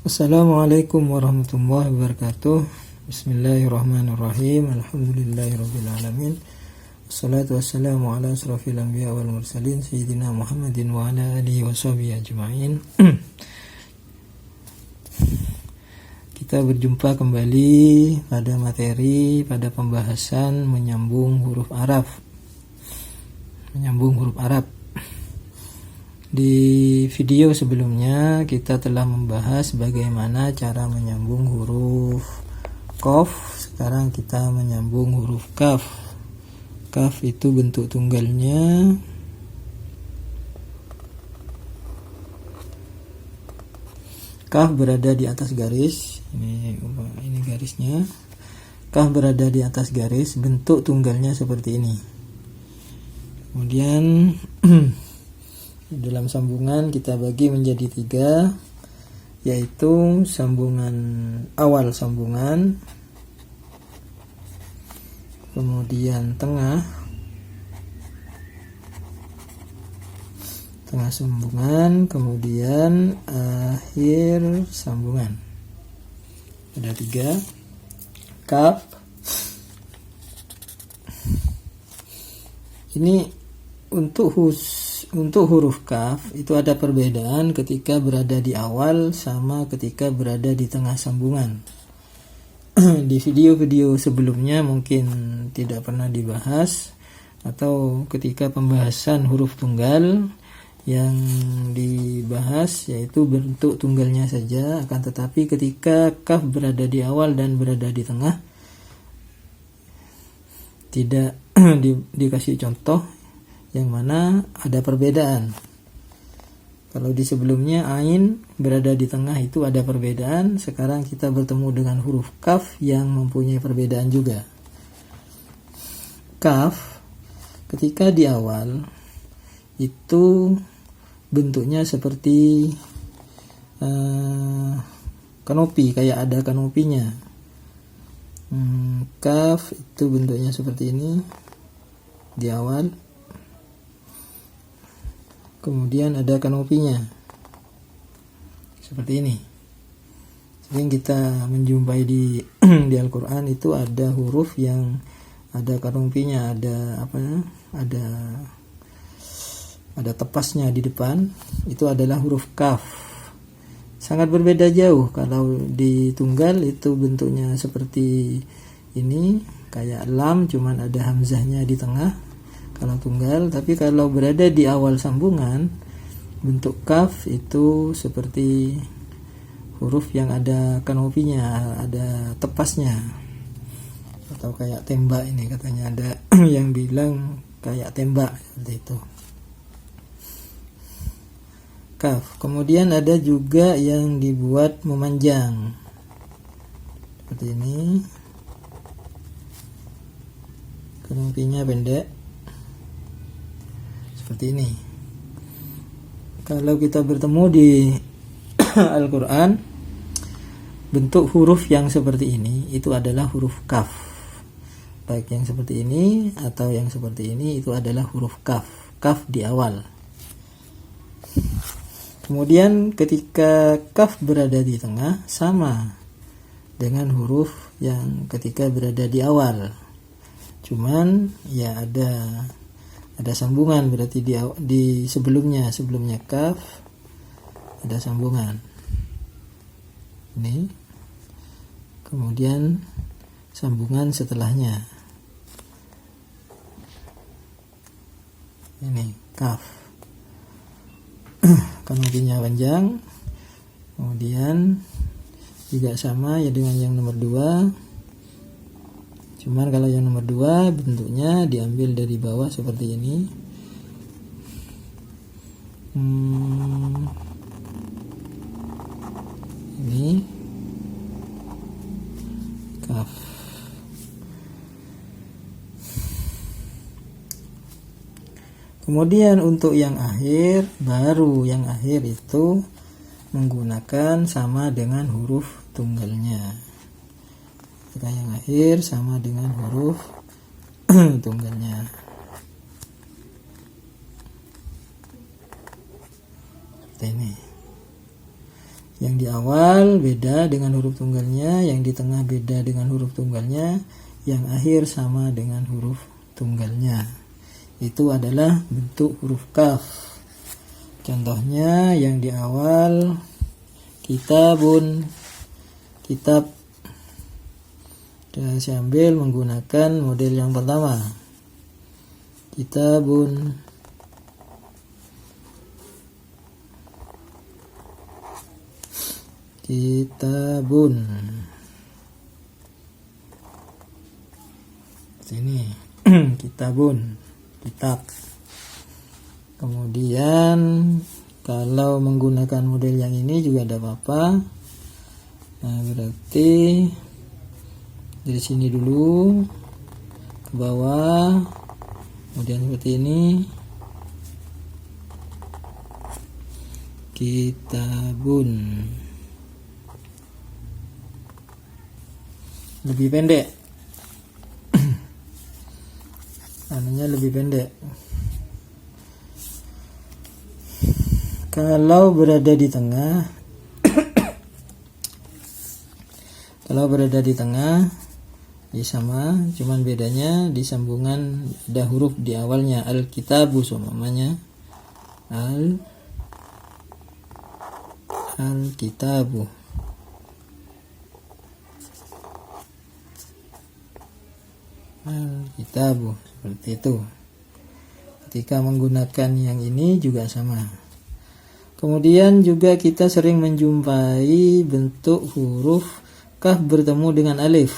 Assalamualaikum warahmatullahi wabarakatuh. Bismillahirrahmanirrahim. Alhamdulillahirabbil alamin. Wassalatu wassalamu ala asrofil anbiya wal mursalin sayyidina Muhammadin wa ala alihi washabihi ajma'in. Kita berjumpa kembali pada pada pembahasan menyambung huruf Arab. Di video sebelumnya kita telah membahas bagaimana cara menyambung huruf Qaf. Sekarang kita menyambung huruf Kaf. Kaf itu bentuk tunggalnya Kaf berada di atas garis. Ini garisnya. Kaf berada di atas garis, bentuk tunggalnya seperti ini. Kemudian dalam sambungan kita bagi menjadi 3, yaitu sambungan awal sambungan, kemudian tengah sambungan, kemudian akhir sambungan. Ada 3. Kaf ini untuk huruf Kaf itu ada perbedaan ketika berada di awal sama ketika berada di tengah sambungan. Di video-video sebelumnya mungkin tidak pernah dibahas, atau ketika pembahasan huruf tunggal yang dibahas yaitu bentuk tunggalnya saja. Akan tetapi ketika Kaf berada di awal dan berada di tengah tidak dikasih contoh yang mana ada perbedaan. Kalau di sebelumnya Ain berada di tengah itu ada perbedaan, sekarang kita bertemu dengan huruf Kaf yang mempunyai perbedaan juga. Kaf ketika di awal itu bentuknya seperti kanopi, kayak ada kanopinya. Kaf itu bentuknya seperti ini di awal. Kemudian ada kanopinya seperti ini. Sering kita menjumpai di Al-Quran itu ada huruf yang ada kanopinya, ada tepasnya di depan. Itu adalah huruf Kaf. Sangat berbeda jauh. Kalau di tunggal itu bentuknya seperti ini, kayak lam, cuman ada hamzahnya di tengah kalau tunggal. Tapi kalau berada di awal sambungan, bentuk Kaf itu seperti huruf yang ada kanopinya, ada tepasnya, atau kayak tembak. Ini katanya ada yang bilang kayak tembak, seperti itu. Kaf. Kemudian ada juga yang dibuat memanjang seperti ini, kanopinya pendek seperti ini. Kalau kita bertemu di Al-Quran, bentuk huruf yang seperti ini itu adalah huruf Kaf. Baik yang seperti ini atau yang seperti ini, itu adalah huruf Kaf. Kaf di awal. Kemudian ketika Kaf berada di tengah, sama dengan huruf yang ketika berada di awal. Cuman ya ada sambungan, berarti di sebelumnya Kaf ada sambungan ini, kemudian sambungan setelahnya ini Kaf. Kanopinya panjang. Kemudian juga sama ya dengan yang nomor 2. Cuman kalau yang nomor 2 bentuknya diambil dari bawah seperti ini. Ini Kaf. Kemudian untuk yang akhir, baru yang akhir itu menggunakan sama dengan huruf tunggalnya. Ketika yang akhir sama dengan huruf tunggalnya. Seperti ini. Yang di awal beda dengan huruf tunggalnya, yang di tengah beda dengan huruf tunggalnya, yang akhir sama dengan huruf tunggalnya. Itu adalah bentuk huruf kaf. Contohnya yang di awal kitabun, kitab. Saya ambil menggunakan model yang pertama. Kitabun. Kitabun. Sini. Kitabun, kitab. Kemudian kalau menggunakan model yang ini juga ada apa-apa. Nah, berarti dari sini dulu ke bawah, kemudian seperti ini. Kitabun. Lebih pendek. Anunya lebih pendek. Kalau berada di tengah, kalau berada di tengah, ya sama, cuman bedanya di sambungan ada huruf di awalnya. Al-kitabu namanya. Al-kitabu. Al-kitabu, seperti itu. Ketika menggunakan yang ini juga sama. Kemudian juga kita sering menjumpai bentuk huruf kaf bertemu dengan alif.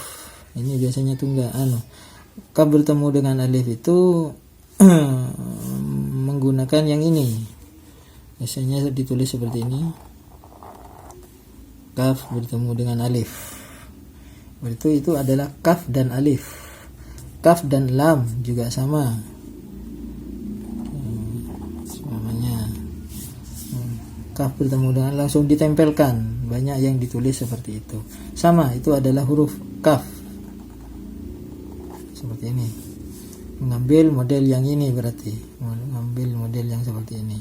Ini biasanya tunggal. Kaf bertemu dengan alif itu menggunakan yang ini. Biasanya ditulis seperti ini. Kaf bertemu dengan alif. Berarti itu adalah kaf dan alif. Kaf dan lam juga sama. Kaf bertemu dengan langsung ditempelkan. Banyak yang ditulis seperti itu. Sama, itu adalah huruf kaf. Seperti ini. Mengambil model yang ini berarti. Mengambil model yang seperti ini.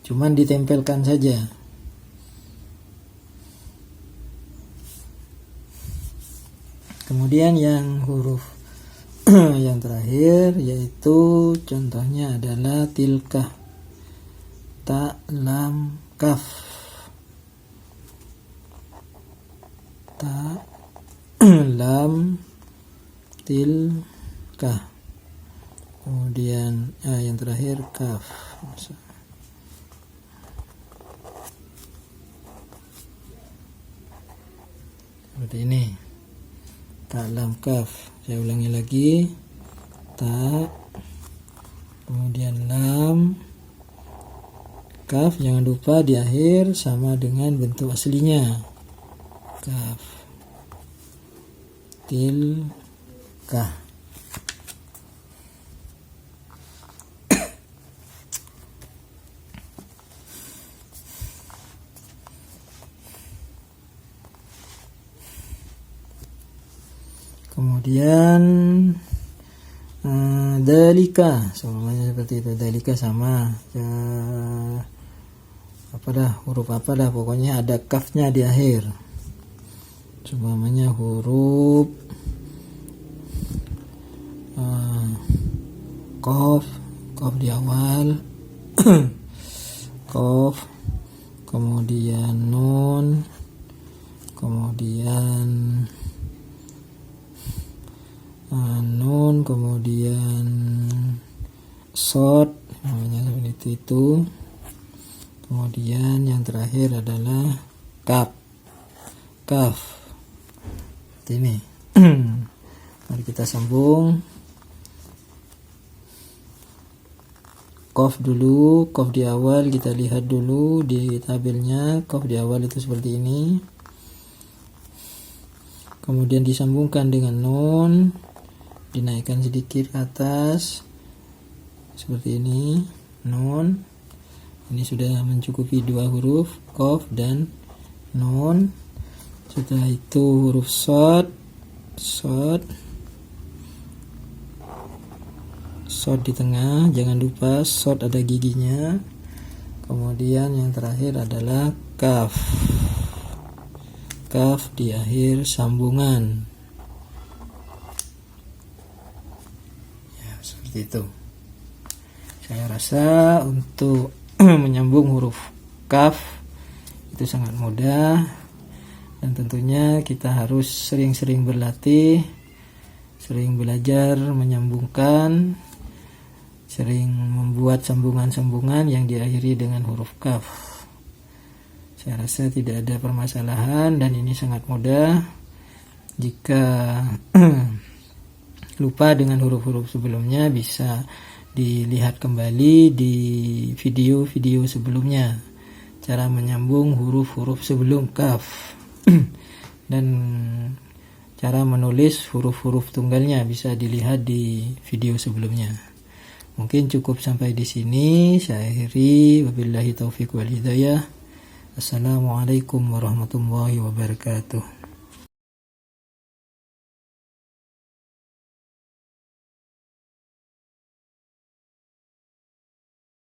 Cuman ditempelkan saja. Kemudian yang huruf yang terakhir yaitu contohnya adalah tilkah, ta, lam, kaf. Ta, lam, tilkah. Kemudian yang terakhir kaf. Seperti ini. Ta, lam, kaf. Saya ulangi lagi. Ta, kemudian lam, kaf. Jangan lupa di akhir sama dengan bentuk aslinya. Kaf, tilkah. Kemudian dalika, semuanya seperti itu. Dalika sama. Huruf apa dah, pokoknya ada kafnya di akhir. Semuanya huruf qaf, qaf di awal. Qaf, kemudian nun, kemudian nun, kemudian shod, namanya seperti itu. Kemudian yang terakhir adalah kaf. Kaf. Seperti ini. Mari kita sambung. Qaf dulu, qaf di awal kita lihat dulu di tabelnya. Qaf di awal itu seperti ini. Kemudian disambungkan dengan nun. Dinaikkan sedikit ke atas seperti ini, nun. Ini sudah mencukupi dua huruf, qaf dan nun. Setelah itu huruf shod, short di tengah, jangan lupa short ada giginya. Kemudian yang terakhir adalah kaf. Kaf di akhir sambungan. Ya, seperti itu. Saya rasa untuk menyambung huruf kaf itu sangat mudah, dan tentunya kita harus sering-sering berlatih, sering belajar menyambungkan, sering membuat sambungan-sambungan yang diakhiri dengan huruf kaf. Saya rasa tidak ada permasalahan dan ini sangat mudah. Jika lupa dengan huruf-huruf sebelumnya, bisa dilihat kembali di video-video sebelumnya, cara menyambung huruf-huruf sebelum kaf dan cara menulis huruf-huruf tunggalnya bisa dilihat di video sebelumnya. Mungkin cukup sampai di sini. Saya akhiri, wabillahi taufiq wal hidayah. Assalamualaikum warahmatullahi wabarakatuh.